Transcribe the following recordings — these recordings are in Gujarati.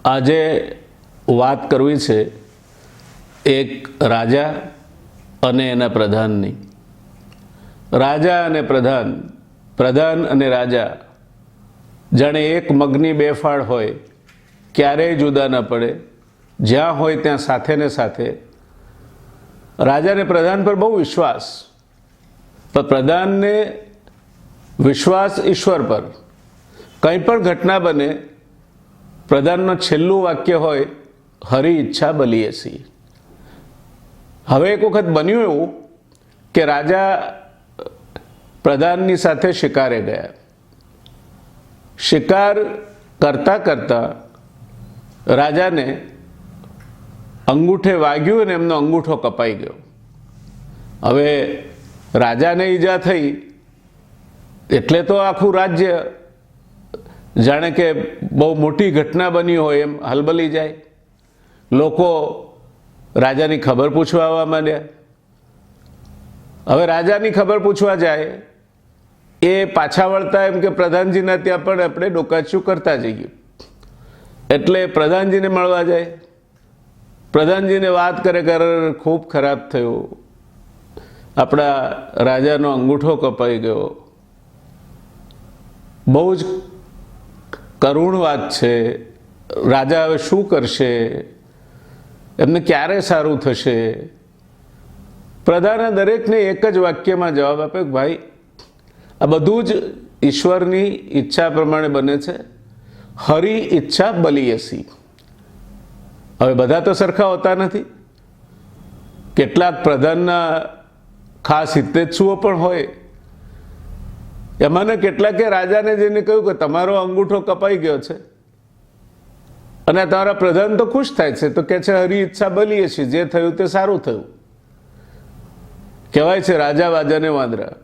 આજે વાત કરવી છે એક રાજા અને એના પ્રધાનની. રાજા અને પ્રધાન, પ્રધાન અને રાજા જાણે એક મગની બે ફાળ હોય, ક્યારેય જુદા ન પડે, જ્યાં હોય ત્યાં સાથે ને સાથે. રાજાને પ્રધાન પર બહુ વિશ્વાસ, પણ પ્રધાનને વિશ્વાસ ઈશ્વર પર. કંઈ પણ ઘટના બને, પ્રધાનનું છેલ્લું વાક્ય હોય, હરી ઈચ્છા બલીએસી. હવે એક વખત બન્યું એવું કે રાજા પ્રધાનની સાથે શિકારે ગયા. શિકાર કરતા કરતા રાજાને અંગૂઠે વાગ્યું અને એમનો અંગૂઠો કપાઈ ગયો. હવે રાજાને ઈજા થઈ એટલે તો આખું રાજ્ય જાણે કે બહુ મોટી ઘટના બની હોય એમ હલબલી જાય. લોકો રાજાની ખબર પૂછવા આવવા માંડ્યા. હવે રાજાની ખબર પૂછવા જાય એ પાછા વળતા એમ કે પ્રધાનજીના ત્યાં પણ આપણે ડોકાચ્યું કરતા જઈએ. એટલે પ્રધાનજીને મળવા જાય. પ્રધાનજીને વાત કરે કે ખૂબ ખરાબ થયું, આપણા રાજાનો અંગૂઠો કપાઈ ગયો, બહુ જ કરુણ વાત છે, રાજા હવે શું કરશે, એમને ક્યારે સારું થશે. પ્રધાને દરેકને એક જ વાક્યમાં જવાબ આપ્યો કે ભાઈ, આ બધું જ ઈશ્વરની ઈચ્છા પ્રમાણે બને છે, હરી ઈચ્છા બલીયસી. હવે બધા તો સરખા હોતા નથી. કેટલાક પ્રધાનના ખાસ હિતેચ્છુઓ પણ હોય. એમાંને કેટલાકે રાજાને જઈને કહ્યું કે તમારો અંગૂઠો કપાઈ ગયો છે અને તમારા પ્રધાન તો ખુશ થાય છે, તો કે છે હરી ઈચ્છા બલીયસી, જે થયું તે સારું થયું. કહેવાય છે રાજા વાજાને વાંદરા.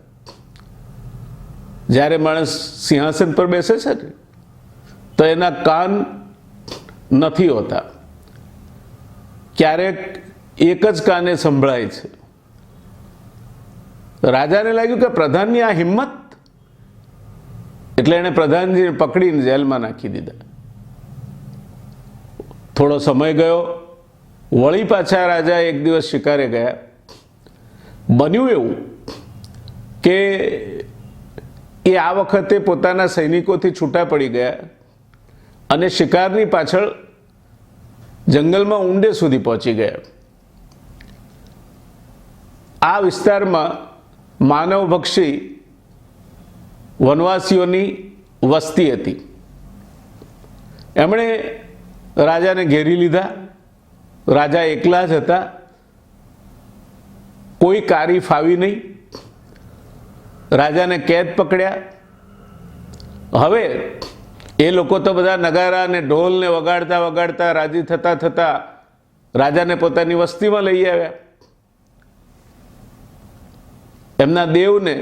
જ્યારે માણસ સિંહાસન પર બેસે છે ને તો એના કાન નથી હોતા, ક્યારેક એક જ કાને સંભળાય છે. રાજાને લાગ્યું કે પ્રધાનની આ હિંમત, એટલે એણે પ્રધાનજીને પકડીને જેલમાં નાખી દીધા. થોડો સમય ગયો, વળી પાછા રાજા એક દિવસ શિકારે ગયા. બન્યું એવું કે એ આ વખતે પોતાના સૈનિકોથી છૂટા પડી ગયા અને શિકારની પાછળ જંગલમાં ઊંડે સુધી પહોંચી ગયા. આ વિસ્તારમાં માનવભક્ષી વનવાસીઓની વસ્તી હતી. એમણે રાજાને ઘેરી લીધા. રાજા એકલા જ હતા, કોઈ કારી ફાવી નહીં. રાજાને કેદ પકડ્યા. હવે એ લોકો તો બધા નગારા અને ઢોલને વગાડતા વગાડતા રાજી થતા થતા રાજાને પોતાની વસ્તીમાં લઈ આવ્યા. એમના દેવને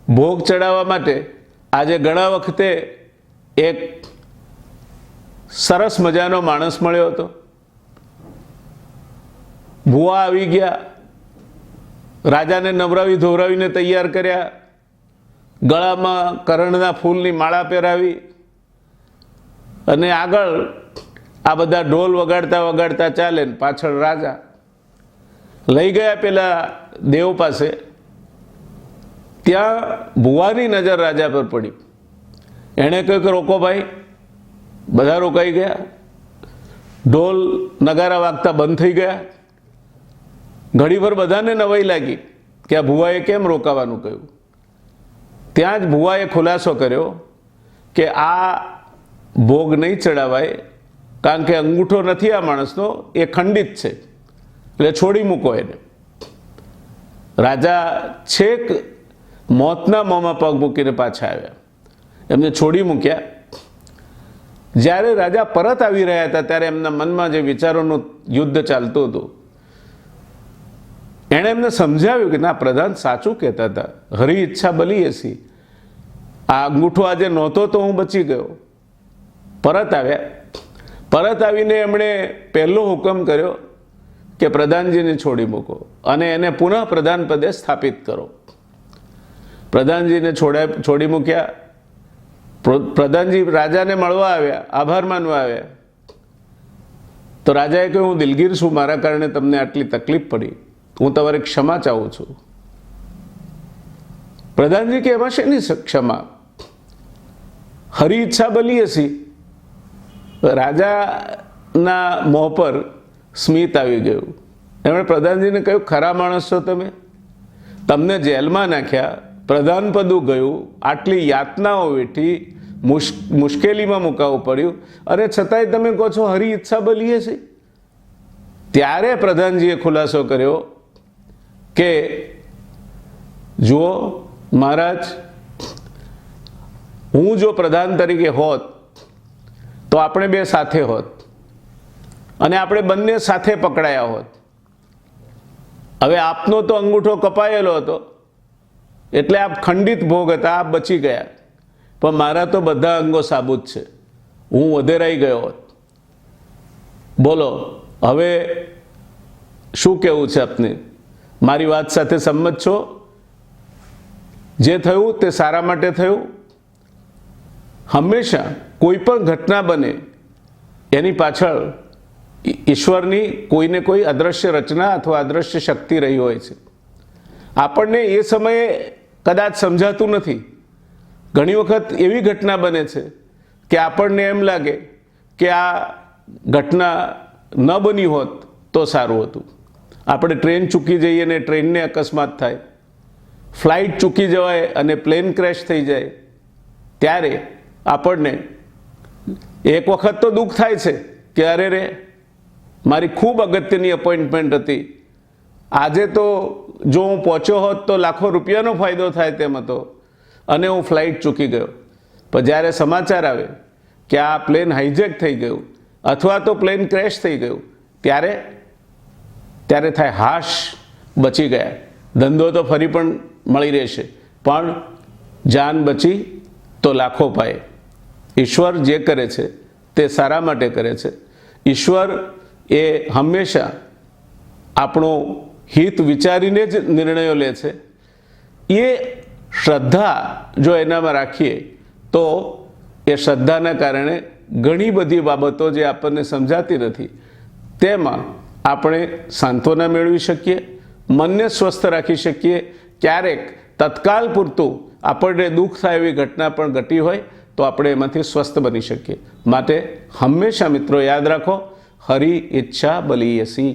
ભોગ ચડાવવા માટે આજે ઘણા વખતે એક સરસ મજાનો માણસ મળ્યો હતો. ભુવા આવી ગયા. રાજાને નવરાવી ધોવરાવીને તૈયાર કર્યા. ગળામાં કરણના ફૂલની માળા પહેરાવી અને આગળ આ બધા ઢોલ વગાડતા વગાડતા ચાલે ને પાછળ રાજા લઈ ગયા પેલા દેવ પાસે. ત્યાં ભુવાની નજર રાજા પર પડી. એણે કહ્યું કે રોકો ભાઈ. બધા રોકાઈ ગયા. ઢોલ નગારા વાગતા બંધ થઈ ગયા. ઘડીભર બધાને નવાઈ લાગી કે આ ભુવાએ કેમ રોકાવાનું કહ્યું. ત્યાં જ ભુવાએ ખુલાસો કર્યો કે આ ભોગ નહીં ચડાવાય, કારણ કે અંગૂઠો નથી આ માણસનો, એ ખંડિત છે, એટલે છોડી મૂકો એને. રાજા છેક મોતના મોંમાં પગ મૂકીને પાછા આવ્યા. એમને છોડી મૂક્યા. જ્યારે રાજા પરત આવી રહ્યા હતા ત્યારે એમના મનમાં જે વિચારોનું યુદ્ધ ચાલતું હતું, એણે એમને સમજાવ્યું કે ના, પ્રધાન સાચું કહેતા હતા, હરી ઈચ્છા બલીયસી. આ અંગૂઠો આજે નહોતો તો હું બચી ગયો. પરત આવ્યા. પરત આવીને એમણે પહેલો હુકમ કર્યો કે પ્રધાનજીને છોડી મૂકો અને એને પુનઃ પ્રધાન પદે સ્થાપિત કરો. પ્રધાનજીને છોડી મૂક્યા. પ્રધાનજી રાજાને મળવા આવ્યા, આભાર માનવા આવ્યા. તો રાજાએ કહ્યું, હું દિલગીર છું, મારા કારણે તમને આટલી તકલીફ પડી, હું તમારી ક્ષમા ચાહું છું. પ્રધાનજી કે એમાં શેની ક્ષમા? હરી ઈચ્છા બલી હસી. રાજાના મોં પર સ્મિત આવી ગયું. એમણે પ્રધાનજીને કહ્યું, ખરા માણસ છો તમે, તમને જેલમાં નાખ્યા, પ્રધાન પદું ગયું, આટલી યાતનાઓ વેઠી, મુશ્કેલીમાં મુકાવવું પડ્યું, અને છતાંય તમે કહો છો હરી ઈચ્છા બલીએ છે. ત્યારે પ્રધાનજીએ ખુલાસો કર્યો કે જુઓ મહારાજ, હું જો પ્રધાન તરીકે હોત તો આપણે બે સાથે હોત અને આપણે બંને સાથે પકડાયા હોત. હવે આપનો તો અંગૂઠો કપાયેલો હતો એટલે આપ ખંડિત ભોગ હતા, આપ બચી ગયા, પણ મારા તો બધા અંગો સાબુત છે, હું વધેરાઈ ગયો હોત. બોલો હવે શું કહેવું છે આપને? મારી વાત સાથે સંમત છો? જે થયું તે સારા માટે થયું. હંમેશા કોઈ પણ ઘટના બને એની પાછળ ઈશ્વરની કોઈને કોઈ અદૃશ્ય રચના અથવા અદૃશ્ય શક્તિ રહી હોય છે. આપણને એ સમયે કદાચ સમજાતું નથી. ઘણી વખત એવી ઘટના બને છે કે આપણને એમ લાગે કે આ ઘટના ન બની હોત તો સારું હતું. આપણે ટ્રેન ચૂકી જઈએ અને ટ્રેનને અકસ્માત થાય, ફ્લાઇટ ચૂકી જવાય અને પ્લેન ક્રેશ થઈ જાય, ત્યારે આપણને એક વખત તો દુઃખ થાય છે કે અરે રે, મારી ખૂબ અગત્યની અપોઇન્ટમેન્ટ હતી, આજે તો જો હું પહોંચ્યો હોત તો લાખો રૂપિયાનો ફાયદો થાય તેમ હતો અને હું ફ્લાઇટ ચૂકી ગયો. પણ જ્યારે સમાચાર આવે કે આ પ્લેન હાઈજેક થઈ ગયું અથવા તો પ્લેન ક્રેશ થઈ ગયું, ત્યારે થાય હાશ, બચી ગયા, ધંધો તો ફરી પણ મળી રહેશે, પણ જાન બચી તો લાખો પાયે. ઈશ્વર જે કરે છે તે સારા માટે કરે છે. ઈશ્વર એ હંમેશા આપણો હિત વિચારીને જ નિર્ણયો લે છે. એ શ્રદ્ધા જો એનામાં રાખીએ તો એ શ્રદ્ધાના કારણે ઘણી બધી બાબતો જે આપણને સમજાતી નથી તેમાં આપણે સાંત્વના મેળવી શકીએ, મનને સ્વસ્થ રાખી શકીએ. ક્યારેક તત્કાલ પૂરતું આપણને દુઃખ થાય એવી ઘટના પણ ઘટી હોય તો આપણે એમાંથી સ્વસ્થ બની શકીએ. માટે હંમેશા મિત્રો યાદ રાખો, હરી ઈચ્છા બલીયસી.